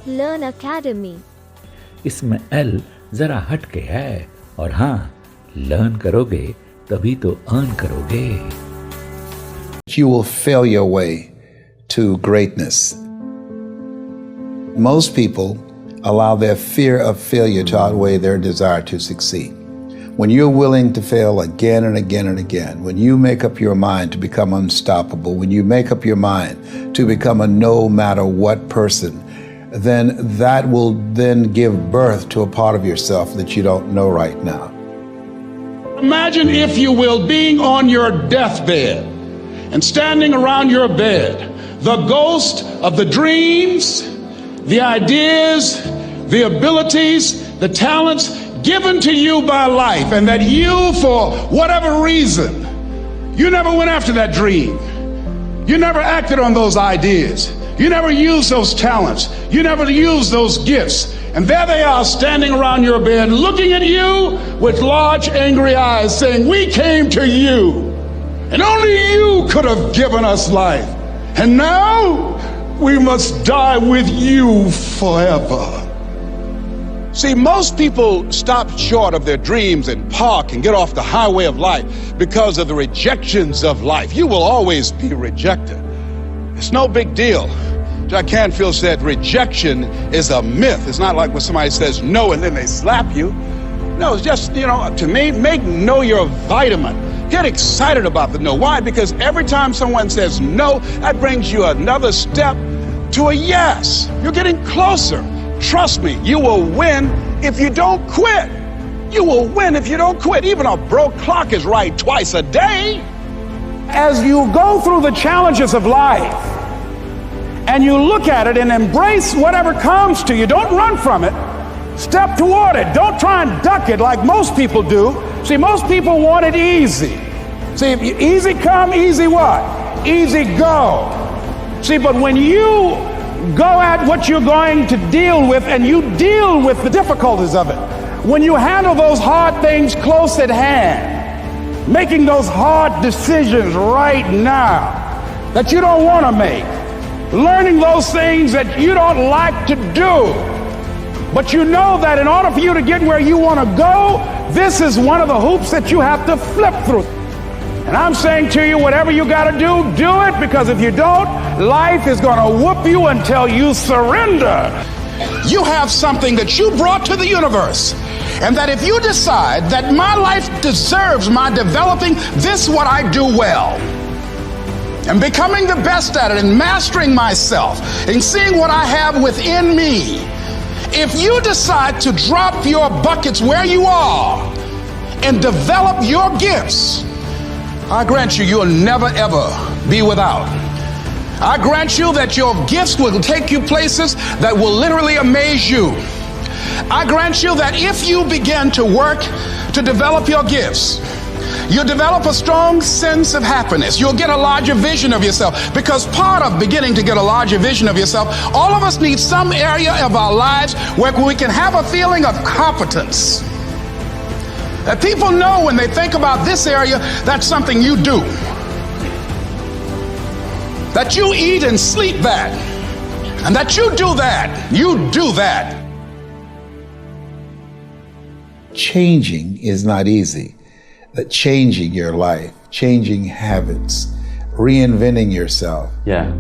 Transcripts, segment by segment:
learnacademy. इसमें L जरा हट के है और हाँ, लर्न करोगे तभी तो अर्न करोगे. You will fail your way to greatness. Most people allow their fear of failure to outweigh their desire to succeed. When you're willing to fail again and again and again, when you make up your mind to become unstoppable, when you make up your mind to become a no matter what person, then that will then give birth to a part of yourself that you don't know right now. Imagine, if you will, being on your deathbed and standing around your bed, the ghost of the dreams, the ideas, the abilities, the talents given to you by life, and that you, for whatever reason, you never went after that dream. You never acted on those ideas. You never used those talents. You never used those gifts. And there they are standing around your bed looking at you with large angry eyes saying, "We came to you, and only you could have given us life. And now we must die with you forever." See, most people stop short of their dreams and park and get off the highway of life because of the rejections of life. You will always be rejected. It's no big deal. Jack Canfield said rejection is a myth. It's not like when somebody says no and then they slap you. No, it's just, to me, make no your vitamin. Get excited about the no. Why? Because every time someone says no, that brings you another step to a yes. You're getting closer. Trust me, you will win if you don't quit. You will win if you don't quit. Even a broke clock is right twice a day. As you go through the challenges of life and you look at it and embrace whatever comes to you, don't run from it. Step toward it. Don't try and duck it like most people do. See, most people want it easy. See, easy come, easy what? Easy go. See, but when you go at what you're going to deal with and you deal with the difficulties of it, when you handle those hard things close at hand, making those hard decisions right now that you don't want to make, learning those things that you don't like to do, but you know that in order for you to get where you want to go, this is one of the hoops that you have to flip through. And I'm saying to you, whatever you got to do it, because if you don't, life is going to whoop you until you surrender. You have something that you brought to the universe, and that if you decide that my life deserves my developing this what I do well, and becoming the best at it, and mastering myself, and seeing what I have within me, if you decide to drop your buckets where you are and develop your gifts, I grant you, you'll never ever be without. I grant you that your gifts will take you places that will literally amaze you. I grant you that if you begin to work to develop your gifts, you'll develop a strong sense of happiness. You'll get a larger vision of yourself, because part of beginning to get a larger vision of yourself, all of us need some area of our lives where we can have a feeling of competence. That people know when they think about this area, that's something you do. That you eat and sleep that. And that you do that. You do that. Changing is not easy. That changing your life, changing habits, reinventing yourself,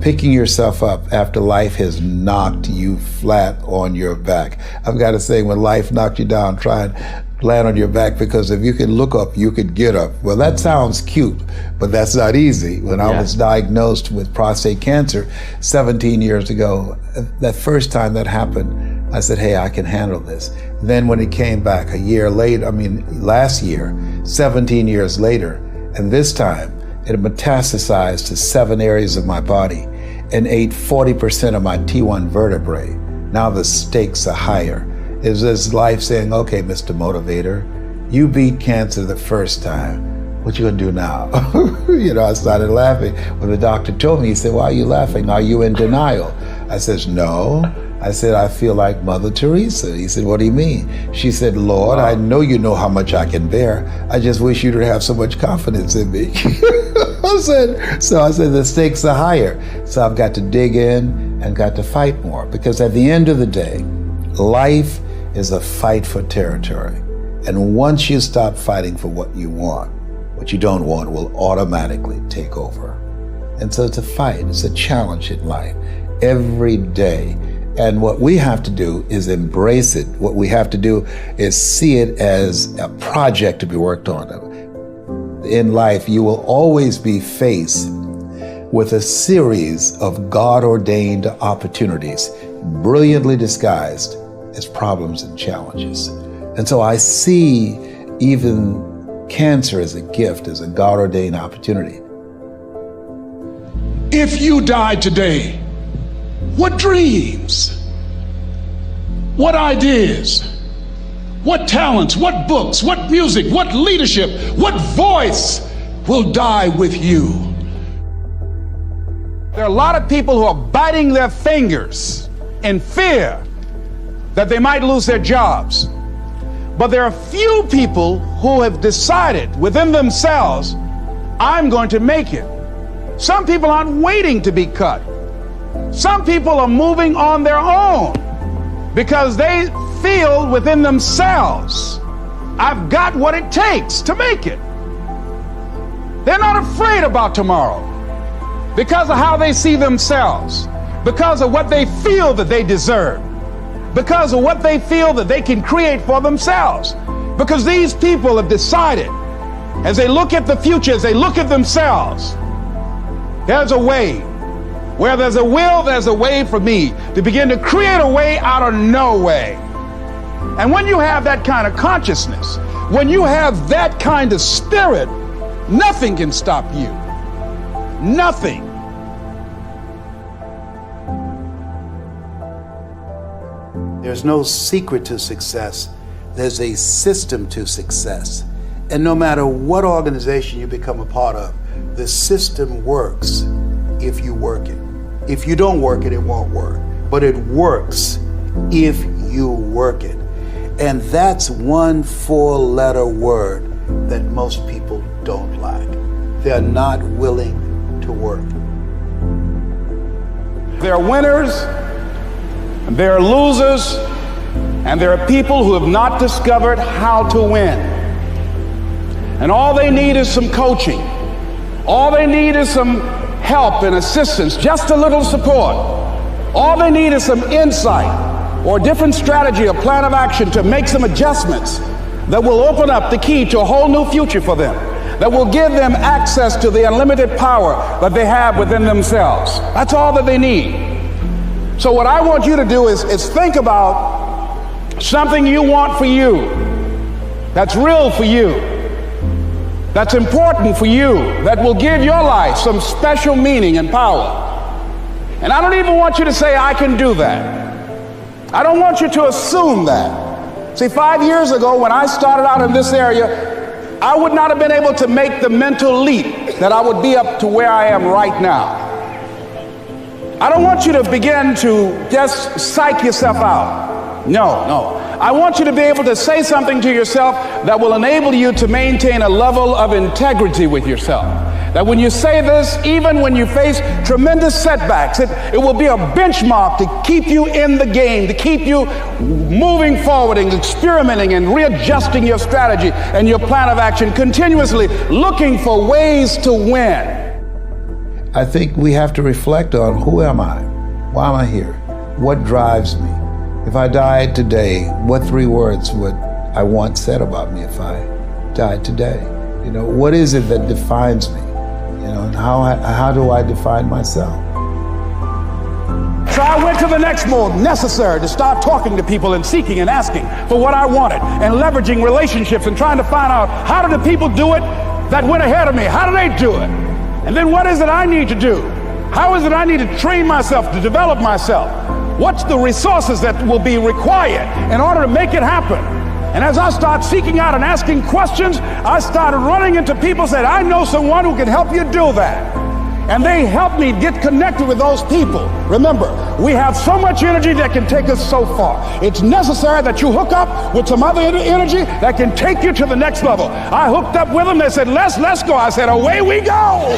picking yourself up after life has knocked you flat on your back. I've got to say, when life knocked you down, try and land on your back, because if you can look up, you could get up. Well, that sounds cute, but that's not easy. When I was diagnosed with prostate cancer 17 years ago, that first time that happened, I said, hey, I can handle this. Then when it came back a year later, last year, 17 years later, and this time it metastasized to 7 areas of my body and ate 40% of my T1 vertebrae. Now the stakes are higher. It's this life saying, okay, Mr. Motivator, you beat cancer the first time. What you gonna do now? I started laughing. When the doctor told me, he said, why are you laughing? Are you in denial? I said, no. I said, I feel like Mother Teresa. He said, what do you mean? She said, Lord, I know you know how much I can bear. I just wish you to have so much confidence in me. I said, the stakes are higher. So I've got to dig in and got to fight more. Because at the end of the day, life is a fight for territory. And once you stop fighting for what you want, what you don't want will automatically take over. And so it's a fight, it's a challenge in life every day. And what we have to do is embrace it. What we have to do is see it as a project to be worked on. In life, you will always be faced with a series of God-ordained opportunities, brilliantly disguised as problems and challenges. And so I see even cancer as a gift, as a God-ordained opportunity. If you died today, what dreams, what ideas, what talents, what books, what music, what leadership, what voice will die with you? There are a lot of people who are biting their fingers in fear that they might lose their jobs. But there are few people who have decided within themselves, I'm going to make it. Some people aren't waiting to be cut. Some people are moving on their own because they feel within themselves, I've got what it takes to make it. They're not afraid about tomorrow because of how they see themselves, because of what they feel that they deserve, because of what they feel that they can create for themselves. Because these people have decided, as they look at the future, as they look at themselves, there's a way. Where there's a will, there's a way for me to begin to create a way out of no way. And when you have that kind of consciousness, when you have that kind of spirit, nothing can stop you. Nothing. There's no secret to success. There's a system to success. And no matter what organization you become a part of, the system works if you work it. If you don't work it, it won't work. But it works if you work it. And that's one 4-letter word that most people don't like. They're not willing to work. There are winners, and there are losers, and there are people who have not discovered how to win. And all they need is some coaching. All they need is some help and assistance, just a little support. All they need is some insight or a different strategy, a plan of action to make some adjustments that will open up the key to a whole new future for them, that will give them access to the unlimited power that they have within themselves. That's all that they need. So what I want you to do is think about something you want for you, that's real for you, that's important for you, that will give your life some special meaning and power. And I don't even want you to say, I can do that. I don't want you to assume that. See, 5 years ago when I started out in this area, I would not have been able to make the mental leap that I would be up to where I am right now. I don't want you to begin to just psych yourself out. No. I want you to be able to say something to yourself that will enable you to maintain a level of integrity with yourself. That when you say this, even when you face tremendous setbacks, it will be a benchmark to keep you in the game, to keep you moving forward and experimenting and readjusting your strategy and your plan of action, continuously looking for ways to win. I think we have to reflect on, who am I? Why am I here? What drives me? If I died today, what 3 words would I want said about me if I died today? You know, what is it that defines me? You know, and how do I define myself? So I went to the next mode necessary to start talking to people and seeking and asking for what I wanted and leveraging relationships and trying to find out, how do the people do it that went ahead of me? How do they do it? And then what is it I need to do? How is it I need to train myself, to develop myself? What's the resources that will be required in order to make it happen? And as I start seeking out and asking questions, I started running into people who said, I know someone who can help you do that. And they helped me get connected with those people. Remember, we have so much energy that can take us so far. It's necessary that you hook up with some other energy that can take you to the next level. I hooked up with them. They said, let's go. I said, away we go.